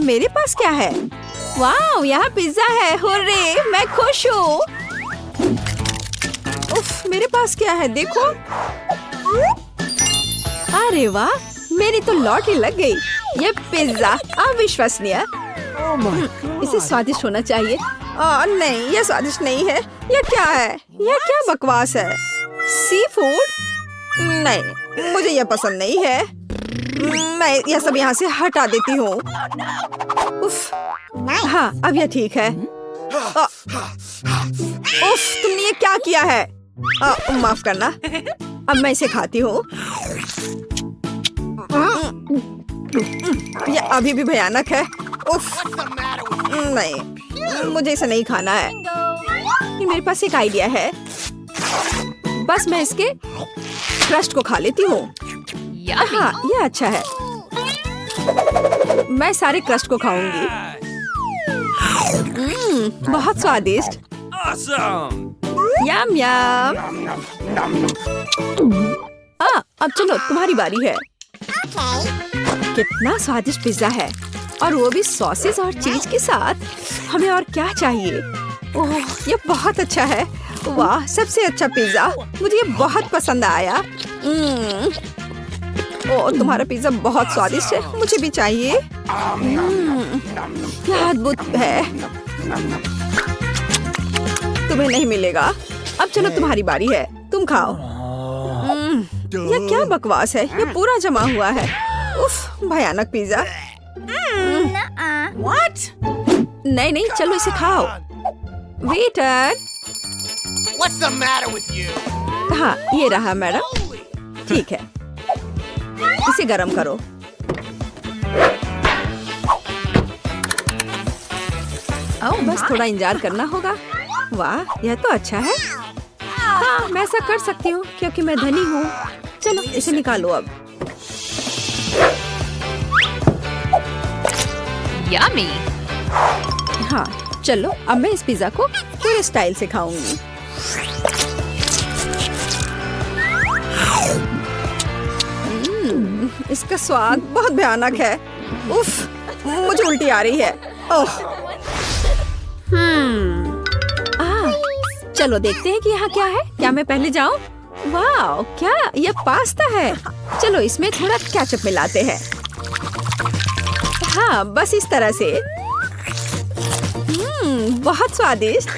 मेरे पास क्या है? वाह, यहाँ पिज्जा है। हुर्रे, मैं खुश हूँ। उफ, मेरे पास क्या है देखो। अरे वाह, मेरी तो लॉटरी लग गई। ये पिज्जा अविश्वसनीय। इसे स्वादिष्ट होना चाहिए। नहीं, ये स्वादिष्ट नहीं है। ये क्या है? ये क्या बकवास है? Sea food? नहीं, मुझे ये पसंद नहीं है। मैं यह सब यहाँ से हटा देती हूँ। उफ, हाँ, अब यह ठीक है। उफ, तुमने ये क्या किया है? माफ करना। अब मैं इसे खाती हूँ। ये अभी भी भयानक है। उफ, नहीं, मुझे इसे नहीं खाना है। मेरे पास एक आइडिया है। बस मैं इसके क्रस्ट को खा लेती हूँ। हाँ, ये अच्छा है। मैं सारे क्रस्ट को खाऊंगी। बहुत स्वादिष्ट। यम यम। अब चलो, तुम्हारी बारी है। कितना स्वादिष्ट पिज्जा है, और वो भी सॉसेस और चीज के साथ। हमें और क्या चाहिए? ओह, ये बहुत अच्छा है। वाह, सबसे अच्छा पिज्जा। मुझे ये बहुत पसंद आया। ओह, तुम्हारा पिज्जा बहुत स्वादिष्ट है। मुझे भी चाहिए। यह अद्भुत है। तुम्हें नहीं मिलेगा। अब चलो, तुम्हारी बारी है। तुम खाओ। यह क्या बकवास है? ये पूरा जमा हुआ है। उफ, भयानक पिज्जा। नहीं नहीं, चलो इसे खाओ। Waiter. What's the matter with you? हाँ, ये रहा मैडम। ठीक है, इसे गरम करो। बस थोड़ा इंतजार करना होगा। वाह, यह तो अच्छा है। हाँ, मैं ऐसा कर सकती हूँ क्योंकि मैं धनी हूँ। चलो, इसे निकालो अब। Yummy. हाँ, चलो, अब मैं इस पिज्जा को पूरे स्टाइल से खाऊंगी। इसका स्वाद बहुत भयानक है। उफ, मुझे उल्टी आ रही है। ओह। चलो देखते हैं कि यहाँ क्या है। क्या मैं पहले जाऊँ? वाह, क्या ये पास्ता है? चलो, इसमें थोड़ा केचप मिलाते हैं। हाँ, बस इस तरह से। बहुत स्वादिष्ट।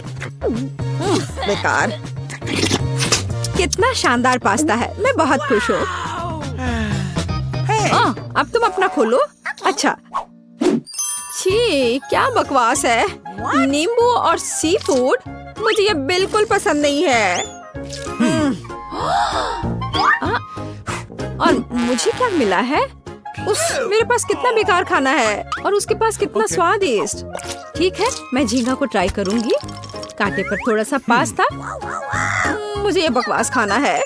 बेकार। कितना शानदार पास्ता है। मैं बहुत खुश हूँ। अब तुम अपना खोलो। अच्छा। छी, क्या बकवास है। नींबू और सी फूड, मुझे ये बिल्कुल पसंद नहीं है। और मुझे क्या मिला है? मेरे पास कितना बेकार खाना है, और उसके पास कितना स्वादिष्ट। ठीक है, मैं झींगा को ट्राई करूंगी। कांटे पर थोड़ा सा पास्ता। मुझे ये बकवास खाना है।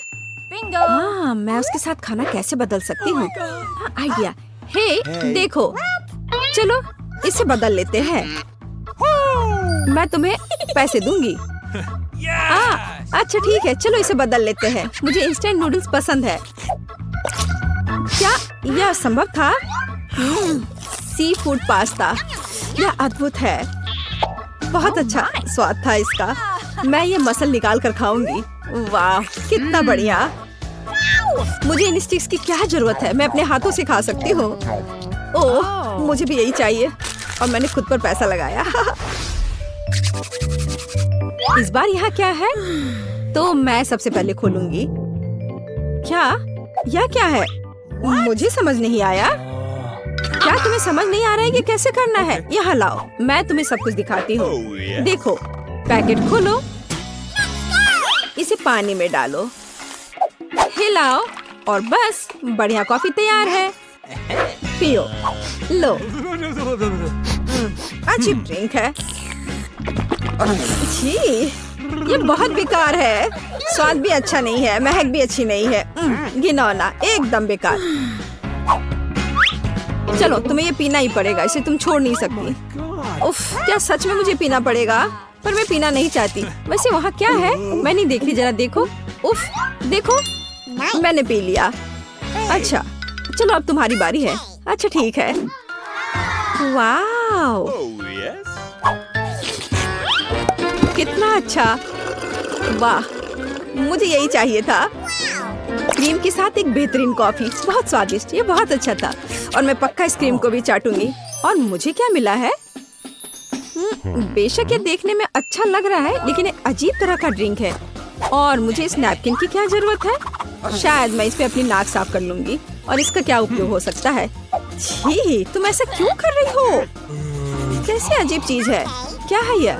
हाँ, मैं उसके साथ खाना कैसे बदल सकती हूँ? आइडिया। हे, देखो, चलो इसे बदल लेते हैं। मैं तुम्हें पैसे दूंगी। अच्छा ठीक है, चलो इसे बदल लेते हैं। मुझे इंस्टेंट नूडल्स पसंद है। क्या यह संभव था? सी फूड पास्ता, यह अद्भुत है। बहुत अच्छा स्वाद था इसका। मैं ये मसल निकाल कर खाऊंगी। वाह, कितना बढ़िया। मुझे इन स्टिक्स की क्या जरूरत है? मैं अपने हाथों से खा सकती हूँ। ओह, मुझे भी यही चाहिए, और मैंने खुद पर पैसा लगाया। इस बार यहाँ क्या है? तो मैं सबसे पहले खोलूंगी। क्या? यह क्या है? मुझे समझ नहीं आया। क्या तुम्हें समझ नहीं आ रहा है कि कैसे करना है? यहाँ लाओ, मैं तुम्हें सब कुछ दिखाती हूँ। देखो, पैकेट खोलो, इसे पानी में डालो, हिलाओ, और बस बढ़िया कॉफी तैयार है। पियो। लो। अच्छी ड्रिंक है। छी, ये बहुत बेकार है। स्वाद भी अच्छा नहीं है, महक भी अच्छी नहीं है। घिनौना, एकदम बेकार। चलो, तुम्हें ये पीना ही पड़ेगा, इसे तुम छोड़ नहीं सकती। उफ, क्या सच में मुझे पीना पड़ेगा? पर मैं पीना नहीं चाहती। वैसे वहाँ क्या है? मैं नहीं देख रही, जरा देखो। उफ, देखो, मैंने पी लिया। अच्छा, चलो अब तुम्हारी बारी है। अच्छा ठीक है। वाओ, कितना अच्छा। वाह, मुझे यही चाहिए था। क्रीम के साथ एक बेहतरीन कॉफी, बहुत स्वादिष्ट। ये बहुत अच्छा था और मैं पक्का इस क्रीम को भी चाटूंगी। और मुझे क्या मिला है? बेशक ये देखने में अच्छा लग रहा है, लेकिन एक अजीब तरह का ड्रिंक है। और मुझे इस नैपकिन की क्या जरूरत है? शायद मैं इस पे अपनी नाक साफ कर लूंगी। और इसका क्या उपयोग हो सकता है? छी, तुम ऐसा क्यों कर रही हो? कैसी अजीब चीज है। क्या है ये?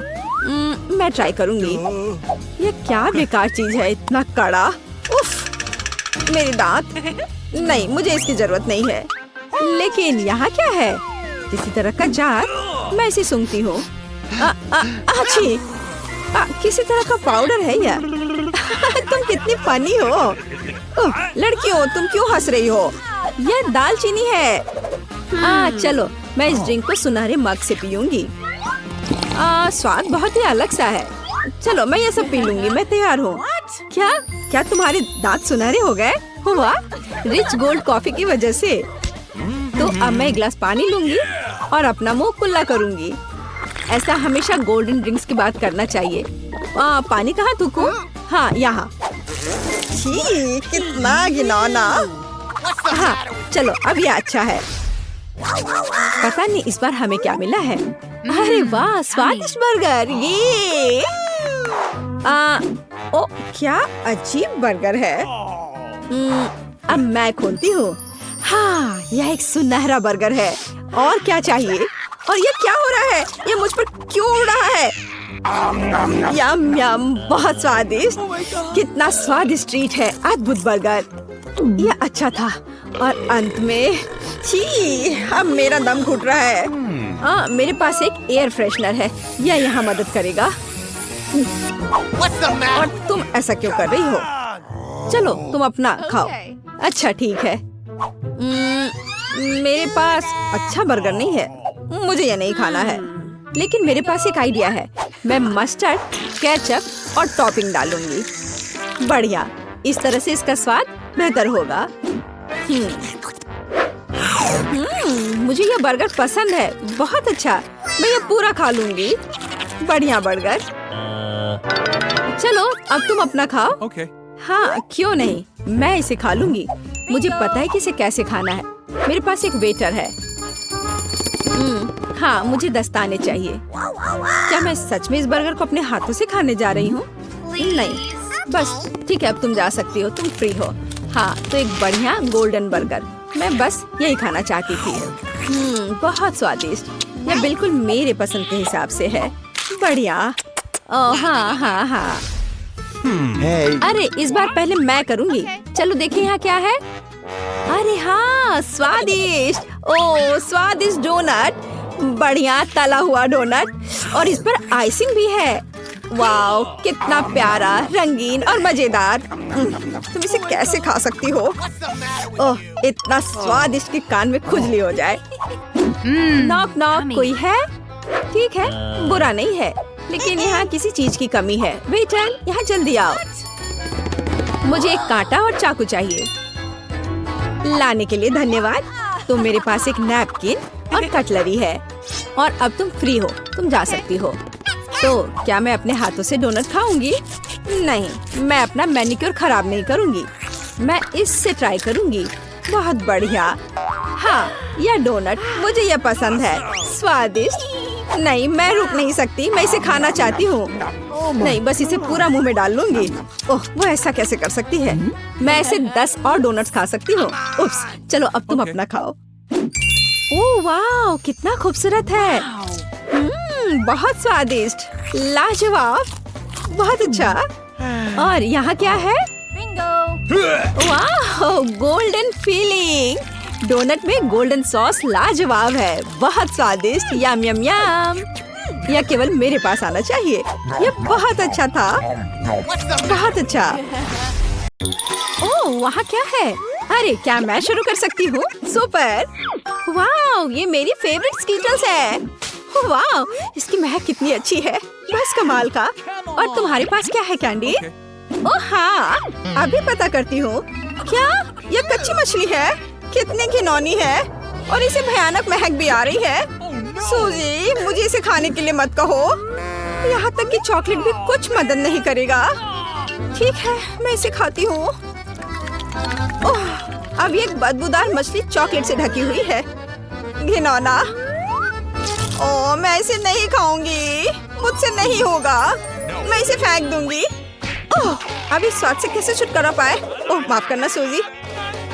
मैं ट्राई करूंगी। ये क्या बेकार चीज है, इतना कड़ा। उफ, मेरे दांत। नहीं, मुझे इसकी जरूरत नहीं है। लेकिन यहाँ क्या है? किसी तरह का जार। मैं इसे सूंघती हूँ। अच्छी, किसी तरह का पाउडर है यह। तुम कितनी फनी हो। लड़कियों, तुम क्यों हंस रही हो? यह दालचीनी है। चलो, मैं इस ड्रिंक को सुनहरे मग से पीऊंगी। स्वाद बहुत ही अलग सा है। चलो, मैं ये सब पी लूंगी। मैं तैयार हूँ। क्या तुम्हारे दांत सुनहरे हो गए? वाह, रिच गोल्ड कॉफी की वजह से। तो अब मैं एक गिलास पानी लूंगी और अपना मुंह कुल्ला करूंगी। ऐसा हमेशा गोल्डन ड्रिंक्स की बात करना चाहिए। पानी कहाँ थूकूं? हाँ, यहाँ। छी, कितना घिनौना। हाँ, चलो, अब ये अच्छा है। पता नहीं इस बार हमें क्या मिला है। अरे वाह, स्वादिष्ट बर्गर। ये ओ, क्या अजीब बर्गर है। अब मैं खोलती हूँ। हाँ, यह एक सुनहरा बर्गर है। और क्या चाहिए? और ये क्या हो रहा है? ये मुझ पर क्यों उड़ रहा है? यम यम, बहुत स्वादिष्ट। कितना स्वादिष्ट ट्रीट है। अद्भुत बर्गर। यह अच्छा था। और अंत में, छी, अब मेरा दम घुट रहा है। मेरे पास एक एयर फ्रेशनर है। यह यहाँ मदद करेगा। और तुम ऐसा क्यों कर रही हो? चलो, तुम अपना खाओ। अच्छा, ठीक है। मेरे पास अच्छा बर्गर नहीं है। मुझे ये नहीं खाना है। लेकिन मेरे पास एक आइडिया है। मैं मस्टर्ड, केचप और टॉपिंग डालूंगी। बढ़िया, इस तरह से इसका स्वाद बेहतर होगा। मुझे ये बर्गर पसंद है। बहुत अच्छा, मैं ये पूरा खा लूंगी। बढ़िया बर्गर। चलो, अब तुम अपना खाओ। Okay. हाँ, क्यों नहीं, मैं इसे खा लूंगी। मुझे पता है कि इसे कैसे खाना है। मेरे पास एक वेटर है। हाँ, मुझे दस्ताने चाहिए। क्या मैं सच में इस बर्गर को अपने हाथों से खाने जा रही हूँ? नहीं, बस ठीक है, अब तुम जा सकती हो। तुम फ्री हो। हाँ, तो एक बढ़िया गोल्डन बर्गर। मैं बस यही खाना चाहती थी। बहुत स्वादिष्ट। यह बिल्कुल मेरे पसंद के हिसाब से है। बढ़िया। ओह हाँ हाँ हाँ। अरे, इस बार पहले मैं करूँगी। चलो देखें यहाँ क्या है। अरे हाँ, स्वादिष्ट। ओह, स्वादिष्ट डोनट। बढ़िया तला हुआ डोनट और इस पर आइसिंग भी है। वाओ, कितना प्यारा, रंगीन और मजेदार। तुम इसे कैसे खा सकती हो? ओह, इतना स्वादिष्ट कि कान में खुजली हो जाए। नॉक नॉक, कोई है? ठीक है, बुरा नहीं है, लेकिन यहाँ किसी चीज की कमी है। वेटर, यहाँ जल्दी आओ। मुझे एक कांटा और चाकू चाहिए। लाने के लिए धन्यवाद। तो मेरे पास एक नैपकिन और कटलरी है। और अब तुम फ्री हो, तुम जा सकती हो। तो क्या मैं अपने हाथों से डोनट खाऊंगी? नहीं, मैं अपना मैनिक्योर खराब नहीं करूंगी। मैं इससे ट्राई करूंगी। बहुत बढ़िया। हाँ, यह डोनट मुझे यह पसंद है। स्वादिष्ट। नहीं, मैं रुक नहीं सकती। मैं इसे खाना चाहती हूँ। नहीं, बस इसे पूरा मुंह में डाल लूंगी। ओह, वो ऐसा कैसे कर सकती है? मैं ऐसे 10 और डोनट्स खा सकती हूँ। उप्स, चलो अब तुम अपना खाओ। ओह वाह, कितना खूबसूरत है। बहुत स्वादिष्ट, लाजवाब, बहुत अच्छा। और यहाँ क्या है? वाह, गोल्डन फीलिंग। डोनट में गोल्डन सॉस लाजवाब है। बहुत स्वादिष्ट। यम यम यम। यह केवल मेरे पास आना चाहिए। यह बहुत अच्छा था। बहुत अच्छा। ओह, वहाँ क्या है? अरे, क्या मैं शुरू कर सकती हूँ? सुपर। वाह, ये मेरी फेवरेट स्कीटल्स है। वाह, इसकी महक कितनी अच्छी है। बस कमाल का। और तुम्हारे पास क्या है कैंडी? ओह हाँ, अभी पता करती हूँ। क्या यह कच्ची मछली है? कितनी घिनौनी है। और इसे भयानक महक भी आ रही है। सूजी, मुझे इसे खाने के लिए मत कहो। यहाँ तक कि चॉकलेट भी कुछ मदद नहीं करेगा। ठीक है, मैं इसे खाती हूँ। ओह, अब ये एक बदबूदार मछली चॉकलेट से ढकी हुई है। घिनौना। ओह, मैं इसे नहीं खाऊंगी। मुझसे नहीं होगा। मैं इसे फेंक दूंगी। ओह, अब इस स्वाद से कैसे छुटकारा पाए? ओह, माफ करना सूजी।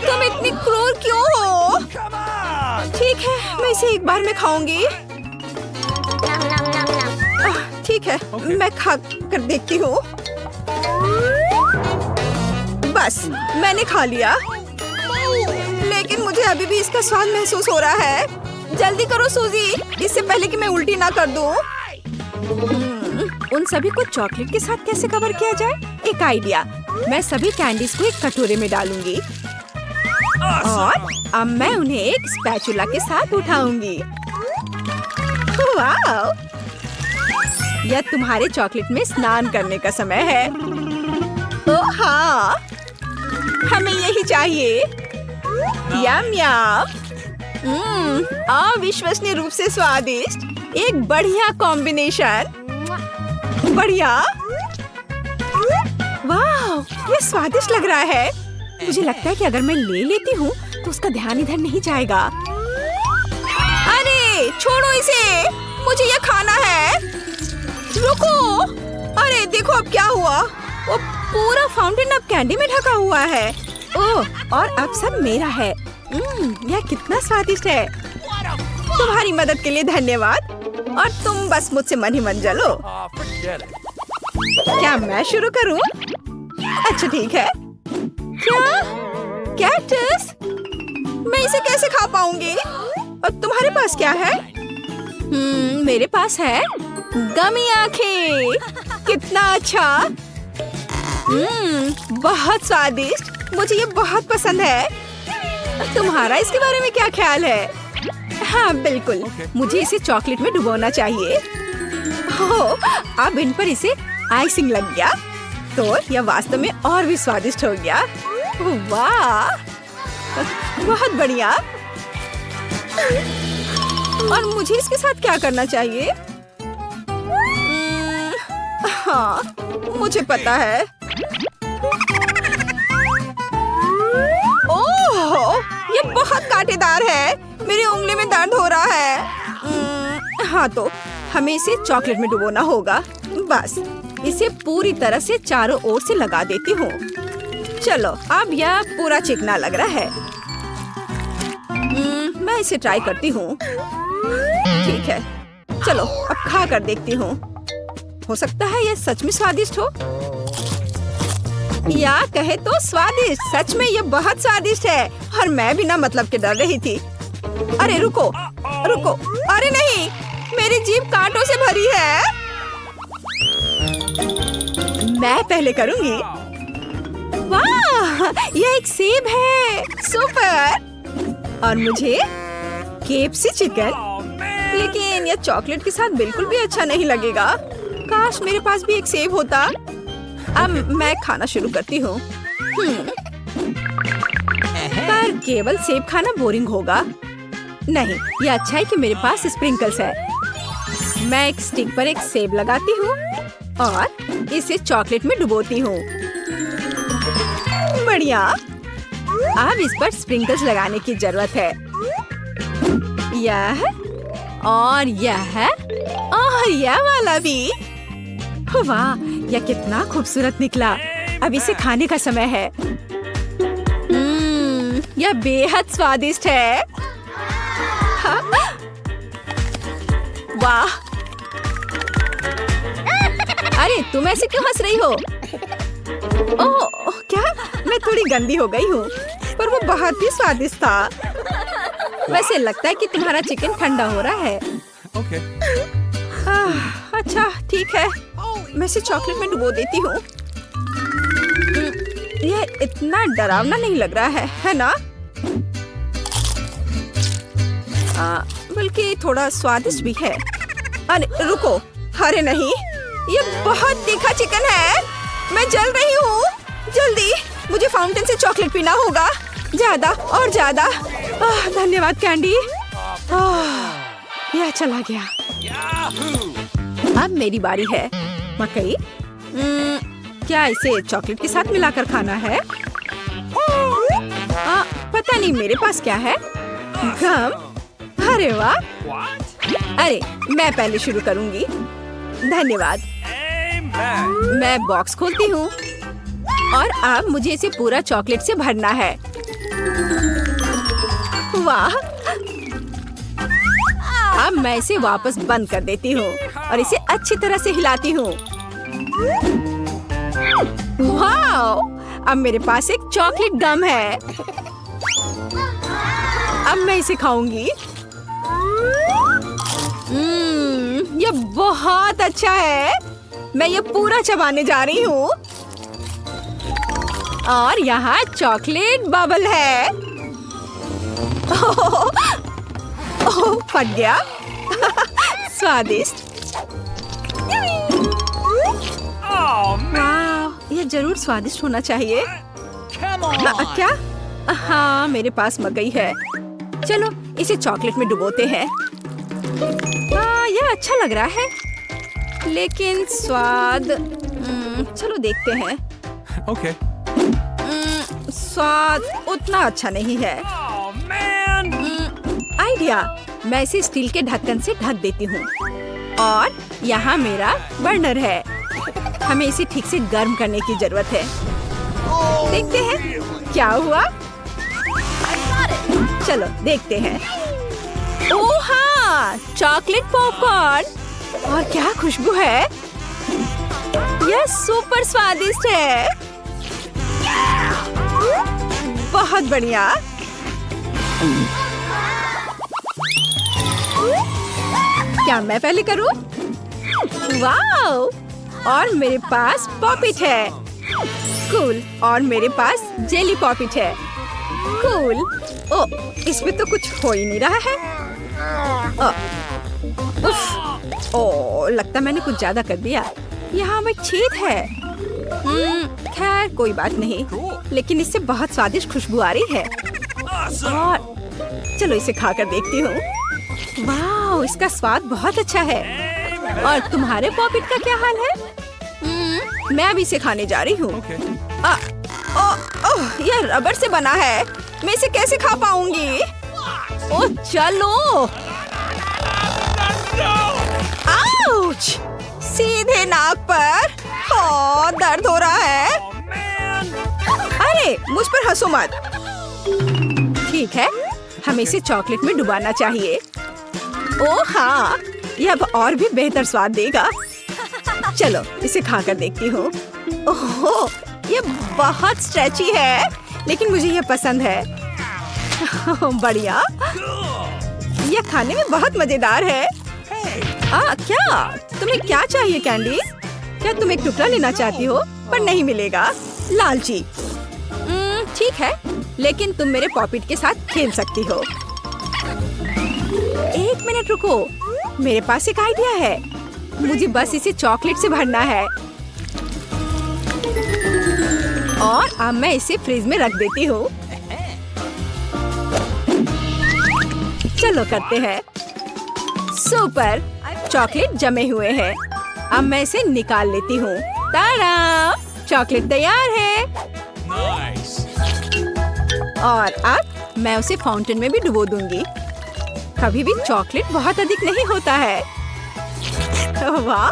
तुम इतनी क्रूर क्यों हो? ठीक है, मैं इसे एक बार में खाऊंगी। ठीक है, मैं खा कर देखती हूँ। बस, मैंने खा लिया। लेकिन मुझे अभी भी इसका स्वाद महसूस हो रहा है। जल्दी करो सूजी, इससे पहले कि मैं उल्टी ना कर दूँ। उन सभी को चॉकलेट के साथ कैसे कवर किया जाए? एक आइडिया। मैं सभी कैंडीज को एक कटोरे में डालूंगी और अब मैं उन्हें एक स्पैचुला के साथ उठाऊंगी। वाह! यह तुम्हारे चॉकलेट में स्नान करने का समय है। ओह हाँ, हमें यही चाहिए। यम यम। अविश्वसनीय रूप से स्वादिष्ट। एक बढ़िया कॉम्बिनेशन। बढ़िया। वाह, ये स्वादिष्ट लग रहा है। मुझे लगता है कि अगर मैं ले लेती हूँ तो उसका ध्यान इधर नहीं जाएगा। अरे छोड़ो इसे, मुझे ये खाना है। रुको। अरे देखो अब क्या हुआ। वो पूरा फाउंटेन अब कैंडी में ढका हुआ है। ओह, और अब सब मेरा है। यह कितना स्वादिष्ट है। तुम्हारी मदद के लिए धन्यवाद। और तुम बस मुझसे मन ही मन जलो। क्या मैं शुरू करूं? अच्छा ठीक है। क्या? कैक्टस? मैं इसे कैसे खा पाऊंगी? और तुम्हारे पास क्या है? मेरे पास है गमी आंखें। कितना अच्छा। बहुत स्वादिष्ट। मुझे ये बहुत पसंद है। तुम्हारा इसके बारे में क्या ख्याल है? हाँ बिल्कुल, मुझे इसे चॉकलेट में डुबोना चाहिए। अब इन पर इसे आइसिंग लग गया तो यह वास्तव में और भी स्वादिष्ट हो गया। वाह, बहुत बढ़िया। और मुझे इसके साथ क्या करना चाहिए? हाँ, मुझे पता है। ओह, ये बहुत कांटेदार है। मेरी उंगली में दर्द हो रहा है। हाँ तो हमें इसे चॉकलेट में डुबोना होगा। बस इसे पूरी तरह से चारों ओर से लगा देती हूँ। चलो, अब यह पूरा चिकना लग रहा है। मैं इसे ट्राई करती हूँ। ठीक है, चलो अब खा कर देखती हूँ। हो सकता है यह सच में स्वादिष्ट हो, या कहे तो स्वादिष्ट। सच में यह बहुत स्वादिष्ट है और मैं बिना मतलब के डर रही थी। अरे रुको रुको। अरे नहीं, मेरी जीभ कांटों से भरी है। मैं पहले करूंगी। वाह, यह एक सेब है। सुपर। और मुझे केएफसी चिकन। लेकिन यह चॉकलेट के साथ बिल्कुल भी अच्छा नहीं लगेगा। काश मेरे पास भी एक सेब होता। अब मैं खाना शुरू करती हूँ। पर केवल सेब खाना बोरिंग होगा। नहीं, यह अच्छा है कि मेरे पास स्प्रिंकल्स है। मैं एक स्टिक पर एक सेब लगाती हूँ और इसे चॉकलेट में डुबोती हूँ। बढ़िया। अब इस पर स्प्रिंकल्स लगाने की जरूरत है। यह और यह और यह वाला भी। वाह, यह कितना खूबसूरत निकला। अब इसे खाने का समय है। यह बेहद स्वादिष्ट है। वाह। अरे तुम ऐसे क्यों हंस रही हो? ओह क्या, मैं थोड़ी गंदी हो गई हूँ, पर वो बहुत ही स्वादिष्ट था। वैसे लगता है कि तुम्हारा चिकन ठंडा हो रहा है। अच्छा ठीक है, मैं इसे चॉकलेट में डुबो देती हूँ। यह इतना डरावना नहीं लग रहा है ना? बल्कि थोड़ा स्वादिष्ट भी है। अरे रुको, अरे नहीं, ये बहुत तीखा चिकन है। मैं जल रही हूँ। जल्दी, मुझे फाउंटेन से चॉकलेट पीना होगा। ज्यादा और ज्यादा। धन्यवाद कैंडी। यह चला गया। अब मेरी बारी है। मकई, क्या इसे चॉकलेट के साथ मिलाकर खाना है? पता नहीं मेरे पास क्या है। गम? अरे वाह। अरे मैं पहले शुरू करूंगी। धन्यवाद। मैं बॉक्स खोलती हूँ और अब मुझे इसे पूरा चॉकलेट से भरना है। वाह। अब मैं इसे वापस बंद कर देती हूँ और इसे अच्छी तरह से हिलाती हूँ। वाह! अब मेरे पास एक चॉकलेट गम है। अब मैं इसे खाऊंगी। यह बहुत अच्छा है। मैं ये पूरा चबाने जा रही हूँ। और यहाँ चॉकलेट बबल है। ओह, फट गया। स्वादिष्ट। वाह, यह जरूर स्वादिष्ट होना चाहिए। क्या? हाँ, मेरे पास मकई है। चलो इसे चॉकलेट में डुबोते हैं। यह अच्छा लग रहा है, लेकिन स्वाद चलो देखते हैं। Okay. स्वाद उतना अच्छा नहीं है। आइडिया, मैं इसे स्टील के ढक्कन से ढक देती हूँ और यहाँ मेरा बर्नर है। हमें इसे ठीक से गर्म करने की जरूरत है। देखते हैं क्या हुआ। चलो देखते हैं। ओह हाँ, चॉकलेट पॉपकॉर्न। और क्या खुशबू है। यह सुपर स्वादिष्ट है। बहुत बढ़िया। क्या मैं पहले करूं? वाओ! और मेरे पास पॉपिट है। कूल। और मेरे पास जेली पॉपिट है। कूल। ओ, इसमें तो कुछ हो ही नहीं रहा है। उफ, ओ, लगता मैंने कुछ ज्यादा कर दिया। यहाँ में छेद है। खैर कोई बात नहीं, लेकिन इससे बहुत स्वादिष्ट खुशबू आ रही है। और चलो इसे खाकर देखती हूँ। वाह, इसका स्वाद बहुत अच्छा है। और तुम्हारे पॉपिट का क्या हाल है? मैं अभी इसे खाने जा रही हूँ। यह रबर से बना है। मैं इसे कैसे खा पाऊंगी? ओह चलो। आउच! सीधे नाक पर। दर्द हो रहा है। अरे मुझ पर हंसो मत। ठीक है, हमें इसे चॉकलेट में डुबाना चाहिए। ओह हाँ, यह अब और भी बेहतर स्वाद देगा। चलो इसे खाकर देखती हूँ। ओह, यह बहुत स्ट्रेची है, लेकिन मुझे यह पसंद है। बढ़िया। यह खाने में बहुत मजेदार है। क्या तुम्हें क्या चाहिए कैंडी? क्या तुम एक टुकड़ा लेना चाहती हो? पर नहीं मिलेगा। लालची। ठीक है, लेकिन तुम मेरे पॉपिट के साथ खेल सकती हो। एक मिनट रुको, मेरे पास एक आइडिया है। मुझे बस इसे चॉकलेट से भरना है। और अब मैं इसे फ्रिज में रख देती हूँ। चलो करते हैं। सुपर, चॉकलेट जमे हुए हैं। अब मैं इसे निकाल लेती हूँ। ताड़ा! चॉकलेट तैयार है। Nice. और अब मैं उसे फाउंटेन में भी डुबो दूंगी। कभी भी चॉकलेट बहुत अधिक नहीं होता है। वाह,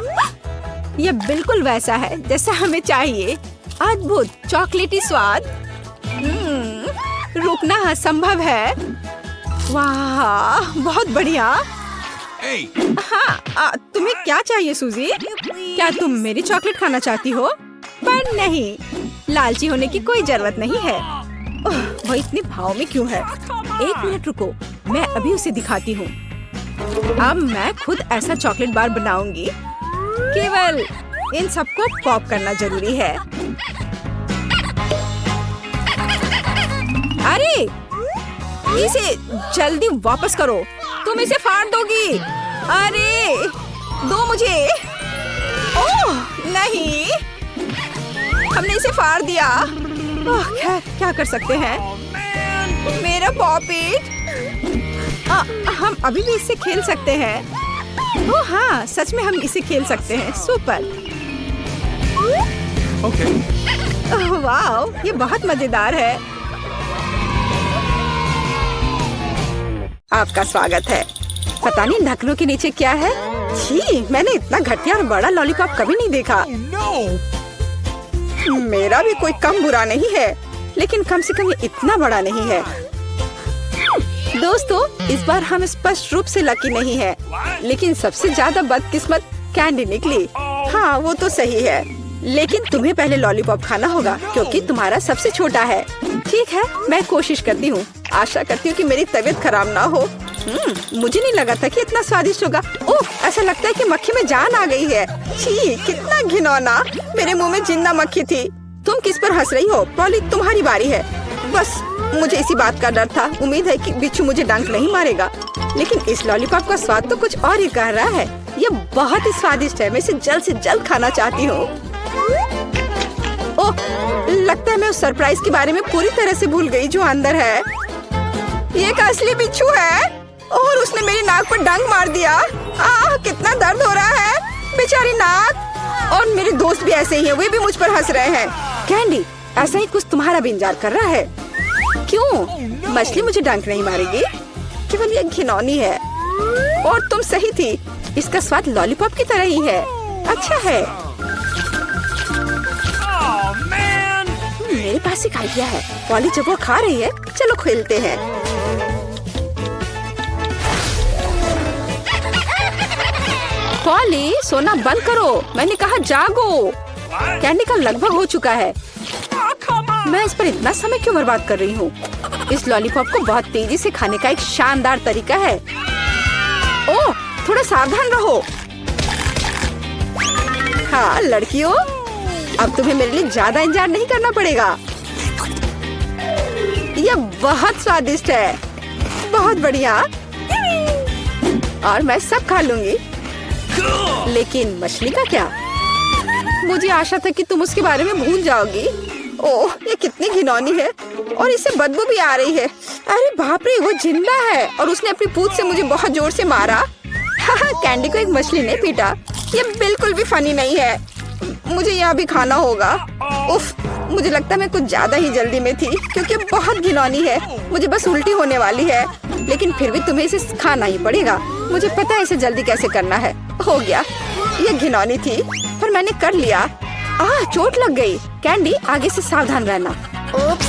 यह बिल्कुल वैसा है जैसा हमें चाहिए। अद्भुत चॉकलेटी स्वाद। रुकना असंभव है। वाह, बहुत बढ़िया। Hey. हाँ, तुम्हें क्या चाहिए सूजी? क्या तुम मेरी चॉकलेट खाना चाहती हो? पर नहीं, लालची होने की कोई जरूरत नहीं है। वो इतने भाव में क्यों है? एक मिनट रुको, मैं अभी उसे दिखाती हूँ। अब मैं खुद ऐसा चॉकलेट बार बनाऊंगी। केवल इन सबको पॉप करना जरूरी है। अरे, इसे जल्दी वापस करो। तुम इसे फाड़ दोगी। अरे, दो मुझे। ओह नहीं, हमने इसे फाड़ दिया। खैर क्या कर सकते हैं। मेरा पॉपिट। हम अभी भी इससे खेल सकते हैं। ओह हाँ, सच में हम इसे खेल सकते हैं। सुपर। Okay. ओह वाओ, ये बहुत मजेदार है। आपका स्वागत है। पता नहीं ढक्कनों के नीचे क्या है। छी, मैंने इतना घटिया और बड़ा लॉलीपॉप कभी नहीं देखा। मेरा भी कोई कम बुरा नहीं है, लेकिन कम से कम ये इतना बड़ा नहीं है। दोस्तों, इस बार हम स्पष्ट रूप से लकी नहीं है, लेकिन सबसे ज्यादा बदकिस्मत कैंडी निकली। हाँ, वो तो सही है, लेकिन तुम्हें पहले लॉलीपॉप खाना होगा क्योंकि तुम्हारा सबसे छोटा है। ठीक है, मैं कोशिश करती हूँ। आशा करती हूँ कि मेरी तबीयत खराब ना हो। मुझे नहीं लगा था कि इतना स्वादिष्ट होगा। ओह, ऐसा लगता है कि मक्खी में जान आ गई है। छी, कितना घिनौना। मेरे मुंह में जिंदा मक्खी थी। तुम किस पर हंस रही हो? पॉली, तुम्हारी बारी है। बस मुझे इसी बात का डर था। उम्मीद है कि बिच्छू मुझे डंक नहीं मारेगा। लेकिन इस लॉलीपॉप का स्वाद तो कुछ और ही कह रहा है। ये बहुत ही स्वादिष्ट है। मैं इसे जल्द से जल्द खाना चाहती हूँ। ओह, लगता है मैं उस सरप्राइज के बारे में पूरी तरह से भूल गई जो अंदर है। ये एक असली बिच्छू है और उसने मेरी नाक पर डंक मार दिया। कितना दर्द हो रहा है, बेचारी नाक। और मेरे दोस्त भी ऐसे ही हैं, वे भी मुझ पर हंस रहे हैं। कैंडी, ऐसा ही कुछ तुम्हारा भी इंतजार कर रहा है। क्यों? मछली मुझे डंक नहीं मारेगी, केवल ये घिनौनी है। और तुम सही थी, इसका स्वाद लॉलीपॉप की तरह ही है। अच्छा है। मेरे पास एक आइडिया है। पॉली जब वो खा रही है, चलो खेलते हैं। पॉली, सोना बंद करो। मैंने कहा जागो। कैंडी का लगभग हो चुका है। मैं इस पर इतना समय क्यों बर्बाद कर रही हूँ? इस लॉलीपॉप को बहुत तेजी से खाने का एक शानदार तरीका है। ओह, थोड़ा सावधान रहो। हाँ लड़कियों, अब तुम्हें मेरे लिए ज्यादा इंतजार नहीं करना पड़ेगा। यह बहुत स्वादिष्ट है, बहुत बढ़िया। और मैं सब खा लूंगी। लेकिन मछली का क्या? मुझे आशा था कि तुम उसके बारे में भूल जाओगी। ओह, ये कितनी घिनौनी है और इससे बदबू भी आ रही है। अरे बाप रे, वो जिंदा है और उसने अपनी पूंछ से मुझे बहुत जोर से मारा। कैंडी को एक मछली ने पीटा। ये बिल्कुल भी फनी नहीं है। मुझे यह भी खाना होगा। उफ, मुझे लगता है मैं कुछ ज्यादा ही जल्दी में थी क्योंकि बहुत घिनौनी है। मुझे बस उल्टी होने वाली है, लेकिन फिर भी तुम्हें इसे खाना ही पड़ेगा। मुझे पता है इसे जल्दी कैसे करना है। हो गया। ये घिनौनी थी पर मैंने कर लिया। चोट लग गई। कैंडी, आगे से सावधान रहना। उप्स।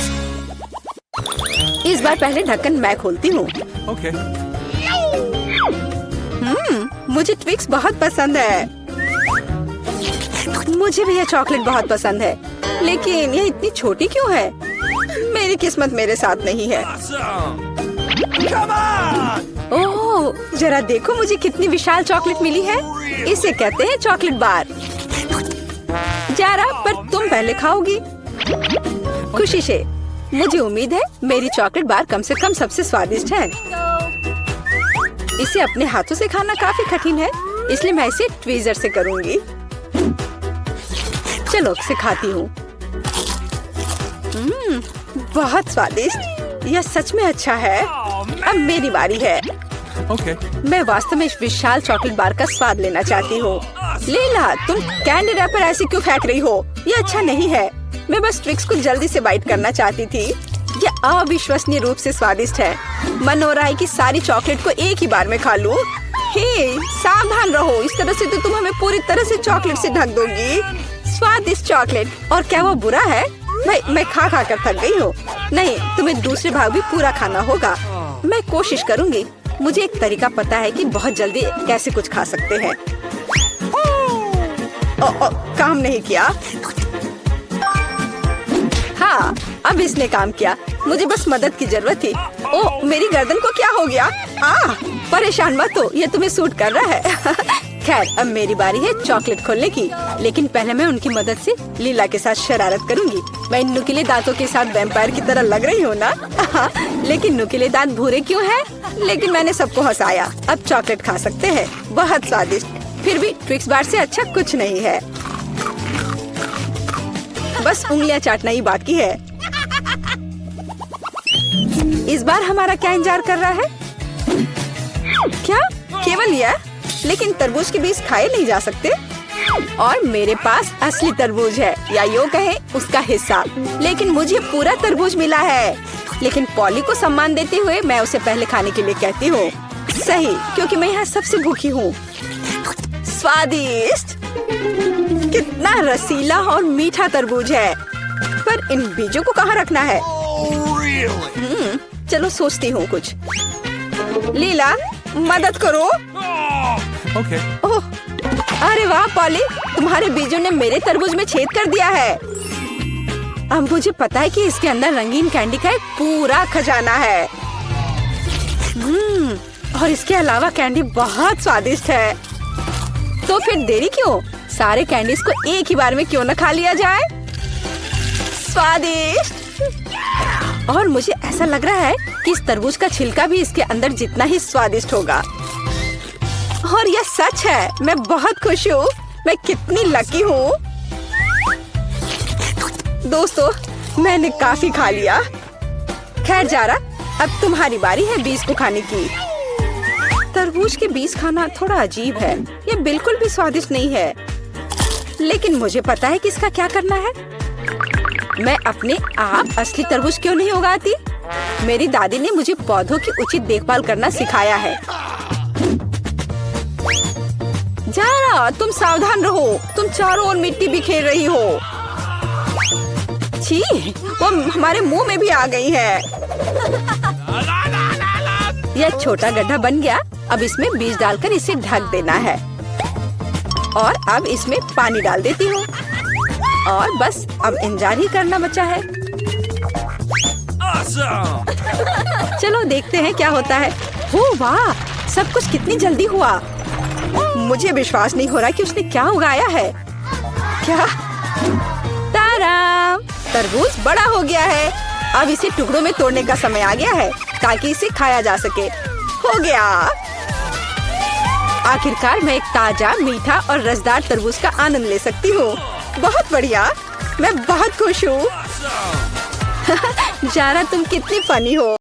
इस बार पहले ढक्कन मैं खोलती हूँ। Okay. मुझे ट्विक्स बहुत पसंद है। मुझे भी यह चॉकलेट बहुत पसंद है, लेकिन यह इतनी छोटी क्यों है? मेरी किस्मत मेरे साथ नहीं है। ओह, जरा देखो मुझे कितनी विशाल चॉकलेट मिली है। इसे कहते हैं चॉकलेट बार। जरा, पर तुम पहले खाओगी। खुशी से। मुझे उम्मीद है मेरी चॉकलेट बार कम से कम सबसे स्वादिष्ट है। इसे अपने हाथों से खाना काफी कठिन है, इसलिए मैं इसे ट्वीजर से करूंगी। चलो इसे खाती हूँ। बहुत स्वादिष्ट। यह सच में अच्छा है। अब मेरी बारी है। Okay. मैं वास्तव में इस विशाल चॉकलेट बार का स्वाद लेना चाहती हूँ। लीला, तुम कैंडी रैपर ऐसे क्यों फेंक रही हो? ये अच्छा नहीं है। मैं बस ट्विक्स को जल्दी से बाइट करना चाहती थी। यह अविश्वसनीय रूप से स्वादिष्ट है। मन हो रहा है कि सारी चॉकलेट को एक ही बार में खा लूं। हे, सावधान रहो, इस तरह से तो तुम हमें पूरी तरह से चॉकलेट से ढक दोगी। स्वादिष्ट चॉकलेट। और क्या वो बुरा है? मैं खा खा कर थक गई हूँ। नहीं, तुम्हें दूसरे भाग भी पूरा खाना होगा। मैं कोशिश करूँगी। मुझे एक तरीका पता है कि बहुत जल्दी कैसे कुछ खा सकते हैं। काम नहीं किया। हाँ, अब इसने काम किया। मुझे बस मदद की जरूरत थी। ओह, मेरी गर्दन को क्या हो गया? परेशान मत हो, ये तुम्हें सूट कर रहा है। खैर, अब मेरी बारी है चॉकलेट खोलने की, लेकिन पहले मैं उनकी मदद से लीला के साथ शरारत करूंगी। मैं इन नुकीले दांतों के साथ वैम्पायर की तरह लग रही हूँ ना? लेकिन नुकीले दांत भूरे क्यों हैं? लेकिन मैंने सबको हंसाया। अब चॉकलेट खा सकते हैं। बहुत स्वादिष्ट। फिर भी ट्विक्स बार से अच्छा कुछ नहीं है। बस उंगलियां चाटना ही बाकी है। इस बार हमारा क्या इंतजार कर रहा है? क्या? केवल यह? लेकिन तरबूज के बीज खाए नहीं जा सकते। और मेरे पास असली तरबूज है, या यूँ कहे उसका हिस्सा। लेकिन मुझे पूरा तरबूज मिला है। लेकिन पॉली को सम्मान देते हुए मैं उसे पहले खाने के लिए कहती हूँ। सही, क्योंकि मैं यहाँ सबसे भूखी हूँ। स्वादिष्ट! कितना रसीला और मीठा तरबूज है। पर इन बीजों को कहाँ रखना है? Oh, really? चलो सोचती हूँ कुछ। लीला, मदद करो। Okay. ओह, अरे वाह पॉली, तुम्हारे बीजों ने मेरे तरबूज में छेद कर दिया है। अब मुझे पता है कि इसके अंदर रंगीन कैंडी का एक पूरा खजाना है। और इसके अलावा कैंडी बहुत स्वादिष्ट है। तो फिर देरी क्यों? सारे कैंडीज को एक ही बार में क्यों न खा लिया जाए? स्वादिष्ट! और मुझे ऐसा लग रहा है कि इस तरबूज का छिलका भी इसके अंदर जितना ही स्वादिष्ट होगा। और यह सच है। मैं बहुत खुश हूँ। मैं कितनी लकी हूँ। दोस्तों, मैंने काफी खा लिया। खैर जारा, अब तुम्हारी बारी है बीज को खाने की। तरबूज के बीज खाना थोड़ा अजीब है। ये बिल्कुल भी स्वादिष्ट नहीं है। लेकिन मुझे पता है कि इसका क्या करना है। मैं अपने आप असली तरबूज क्यों नहीं उगाती? मेरी दादी ने मुझे पौधों की उचित देखभाल करना सिखाया है। जारा, तुम सावधान रहो। तुम चारों ओर मिट्टी बिखेर रही हो। छी, वो हमारे मुंह में भी आ गई है। यह छोटा गड्ढा बन गया। अब इसमें बीज डालकर इसे ढक देना है। और अब इसमें पानी डाल देती हूँ। और बस अब इंतजार ही करना बचा है। Awesome. चलो देखते हैं क्या होता है। ओह वाह, सब कुछ कितनी जल्दी हुआ। मुझे विश्वास नहीं हो रहा कि उसने क्या उगाया है। क्या? ताराम! तरबूज बड़ा हो गया है। अब इसे टुकड़ों में तोड़ने का समय आ गया है ताकि इसे खाया जा सके। हो गया। आखिरकार मैं एक ताजा, मीठा और रसदार तरबूज का आनंद ले सकती हूँ। बहुत बढ़िया। मैं बहुत खुश हूँ। जारा, तुम कितनी फनी हो।